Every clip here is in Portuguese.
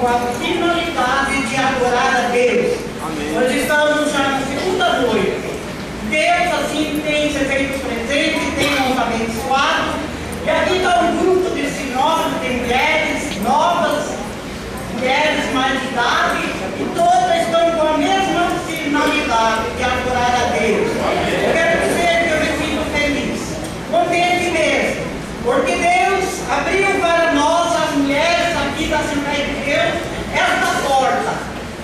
com a finalidade de adorar a Deus. Amém. Nós estamos já na segunda noite. Deus assim tem se feito presente, tem nos abençoado. E aqui está um grupo de senhoras, de mulheres novas, mulheres mais de idade, e todas estão com a mesma finalidade de adorar a Deus. Eu quero dizer que eu me sinto feliz, contente mesmo, porque Deus abriu para nós, as mulheres aqui da Assembleia de Deus, esta porta.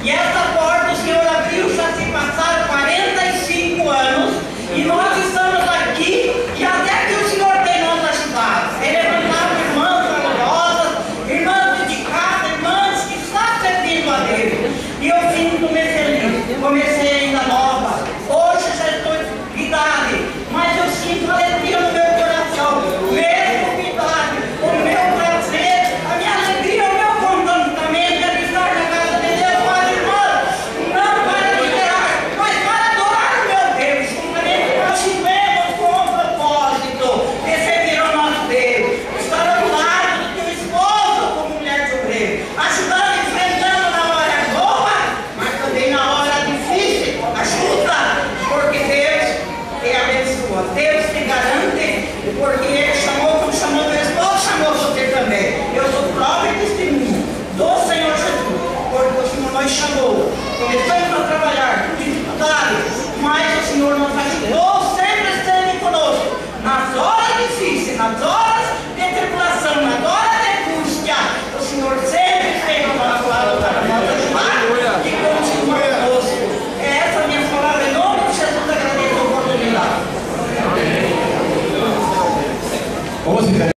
E esta porta o Senhor abriu, já se passaram 45 anos, e nós estamos aqui, e até que o Senhor tem nos ajudado. Tem levantado irmãs valorosas, irmãs dedicadas, irmãs que estão servindo a Deus. E eu sinto-me feliz. Comecei ainda nova, hoje já estou de idade, mas eu sinto alegria no meu coração, mesmo de idade, o meu prazer, a minha alegria, o meu contentamento é de estar na casa de Deus, mas irmãos, não para liderar, mas para adorar o meu Deus, juntamente com os chilenos com o propósito de servir ao nosso Deus, estar ao lado do teu esposo como mulher de obreiro, ajudando e enfrentando na hora boa, mas também na hora difícil, ajuda, porque Deus te abençoa, Deus te garante, porque Ele chamou, como chamou meu esposo, chamou você também. Eu sou prova e testemunho do Senhor Jesus, porque o Senhor nos chamou, começamos a trabalhar com dificuldades, mas o Senhor nos ajudou, sempre esteve conosco, nas horas difíceis, nas horas de tribulação, nas horas de angústia, o Senhor sempre esteve ao nosso lado para nos ajudar e continua conosco. Essa é a minha palavra, em nome de Jesus, agradeço a oportunidade. Vamos ficar.